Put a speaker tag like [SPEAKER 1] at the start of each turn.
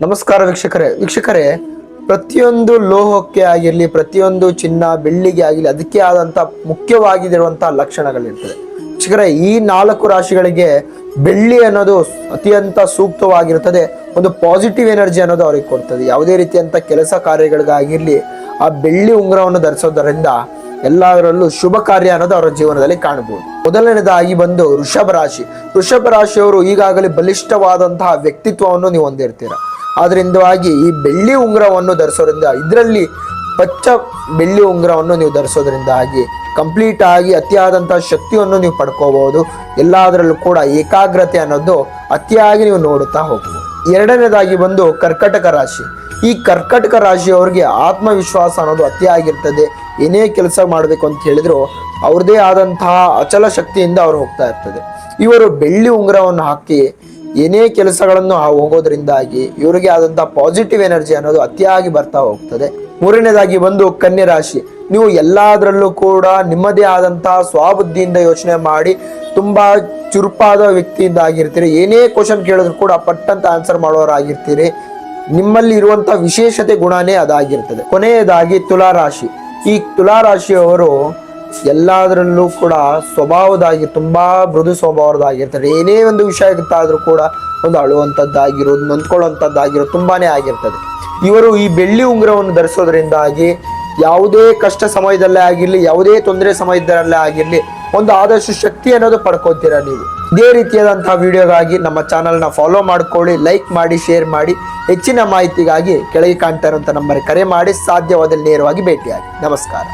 [SPEAKER 1] ನಮಸ್ಕಾರ ವೀಕ್ಷಕರೇ ಪ್ರತಿಯೊಂದು ಲೋಹಕ್ಕೆ ಆಗಿರಲಿ ಪ್ರತಿಯೊಂದು ಚಿನ್ನ ಬೆಳ್ಳಿಗೆ ಆಗಿರಲಿ ಅದಕ್ಕೆ ಆದಂತ ಮುಖ್ಯವಾಗಿರುವಂತಹ ಲಕ್ಷಣಗಳಿರ್ತದೆ ವೀಕ್ಷಕರೇ ಈ 4 ರಾಶಿಗಳಿಗೆ ಬೆಳ್ಳಿ ಅನ್ನೋದು ಅತ್ಯಂತ ಸೂಕ್ತವಾಗಿರುತ್ತದೆ ಒಂದು ಪಾಸಿಟಿವ್ ಎನರ್ಜಿ ಅನ್ನೋದು ಅವರಿಗೆ ಕೊಡ್ತದೆ ಯಾವುದೇ ರೀತಿಯಂತ ಕೆಲಸ ಕಾರ್ಯಗಳಿಗಾಗಿರಲಿ ಆ ಬೆಳ್ಳಿ ಉಂಗುರವನ್ನು ಧರಿಸೋದರಿಂದ ಎಲ್ಲದರಲ್ಲೂ ಶುಭ ಕಾರ್ಯ ಅನ್ನೋದು ಅವರ ಜೀವನದಲ್ಲಿ ಕಾಣಬಹುದು ಮೊದಲನೇದಾಗಿ ಬಂದು ವೃಷಭ ರಾಶಿಯವರು ಈಗಾಗಲೇ ಬಲಿಷ್ಠವಾದಂತಹ ವ್ಯಕ್ತಿತ್ವವನ್ನು ನೀವು ಹೊಂದಿರ್ತೀರ ಆದ್ರಿಂದವಾಗಿ ಈ ಬೆಳ್ಳಿ ಉಂಗುರವನ್ನು ಧರಿಸೋದ್ರಿಂದ ಇದರಲ್ಲಿ ಪಚ್ಚ ಬೆಳ್ಳಿ ಉಂಗುರವನ್ನು ನೀವು ಧರಿಸೋದ್ರಿಂದಾಗಿ ಕಂಪ್ಲೀಟ್ ಆಗಿ ಅತಿಯಾದಂತಹ ಶಕ್ತಿಯನ್ನು ನೀವು ಪಡ್ಕೋಬಹುದು ಎಲ್ಲದರಲ್ಲೂ ಕೂಡ ಏಕಾಗ್ರತೆ ಅನ್ನೋದು ಅತಿಯಾಗಿ ನೀವು ನೋಡುತ್ತಾ ಹೋಗ್ಬೋದು ಎರಡನೇದಾಗಿ ಬಂದು ಕರ್ಕಟಕ ರಾಶಿ ಈ ಕರ್ಕಟಕ ರಾಶಿಯವರಿಗೆ ಆತ್ಮವಿಶ್ವಾಸ ಅನ್ನೋದು ಅತಿಯಾಗಿರ್ತದೆ ಏನೇ ಕೆಲಸ ಮಾಡಬೇಕು ಅಂತ ಹೇಳಿದ್ರು ಅವ್ರದೇ ಆದಂತಹ ಅಚಲ ಶಕ್ತಿಯಿಂದ ಅವ್ರು ಹೋಗ್ತಾ ಇರ್ತದೆ ಇವರು ಬೆಳ್ಳಿ ಉಂಗುರವನ್ನು ಹಾಕಿ ಏನೇ ಕೆಲಸಗಳನ್ನು ಹೋಗೋದ್ರಿಂದಾಗಿ ಇವರಿಗೆ ಆದಂತಹ ಪಾಸಿಟಿವ್ ಎನರ್ಜಿ ಅನ್ನೋದು ಅತಿಯಾಗಿ ಬರ್ತಾ ಹೋಗ್ತದೆ ಮೂರನೇದಾಗಿ ಬಂದು ಕನ್ಯಾ ರಾಶಿ ನೀವು ಎಲ್ಲದರಲ್ಲೂ ಕೂಡ ನಿಮ್ಮದೇ ಆದಂತಹ ಸ್ವಬುದ್ಧಿಯಿಂದ ಯೋಚನೆ ಮಾಡಿ ತುಂಬಾ ಚುರುಪಾದ ವ್ಯಕ್ತಿಯಿಂದ ಆಗಿರ್ತೀರಿ ಏನೇ ಕ್ವಶನ್ ಕೇಳಿದ್ರು ಕೂಡ ಪಟ್ಟಂತ ಆನ್ಸರ್ ಮಾಡೋರಾಗಿರ್ತೀರಿ ನಿಮ್ಮಲ್ಲಿ ಇರುವಂತಹ ವಿಶೇಷತೆ ಗುಣನೇ ಅದಾಗಿರ್ತದೆ ಕೊನೆಯದಾಗಿ ತುಲಾರಾಶಿ ಈ ತುಲಾರಾಶಿಯವರು ಎಲ್ಲದರಲ್ಲೂ ಕೂಡ ಸ್ವಭಾವದಾಗಿ ತುಂಬಾ ಮೃದು ಸ್ವಭಾವದಾಗಿರ್ತಾರೆ ಏನೇ ಒಂದು ವಿಷಯ ಗೊತ್ತಾದ್ರೂ ಕೂಡ ಒಂದು ಅಳುವಂಥದ್ದಾಗಿರೋದು ನೊಂದ್ಕೊಳ್ಳುವಂಥದ್ದಾಗಿರೋದು ತುಂಬಾನೇ ಆಗಿರ್ತದೆ ಇವರು ಈ ಬೆಳ್ಳಿ ಉಂಗುರವನ್ನು ಧರಿಸೋದ್ರಿಂದಾಗಿ ಯಾವುದೇ ಕಷ್ಟ ಸಮಯದಲ್ಲೇ ಆಗಿರ್ಲಿ ಯಾವುದೇ ತೊಂದರೆ ಸಮಯದಲ್ಲೇ ಆಗಿರ್ಲಿ ಒಂದು ಆದಷ್ಟು ಶಕ್ತಿ ಅನ್ನೋದು ಪಡ್ಕೋತೀರಾ ನೀವು ಇದೇ ರೀತಿಯಾದಂತಹ ವಿಡಿಯೋಗಾಗಿ ನಮ್ಮ ಚಾನಲ್ನ ಫಾಲೋ ಮಾಡ್ಕೊಳ್ಳಿ ಲೈಕ್ ಮಾಡಿ ಶೇರ್ ಮಾಡಿ ಹೆಚ್ಚಿನ ಮಾಹಿತಿಗಾಗಿ ಕೆಳಗೆ ಕಾಣ್ತಾ ಇರುವಂತಹ ನಂಬರ್ ಕರೆ ಮಾಡಿ ಸಾಧ್ಯವಾದಲ್ಲಿ ನೇರವಾಗಿ ಭೇಟಿಯಾಗಿ ನಮಸ್ಕಾರ.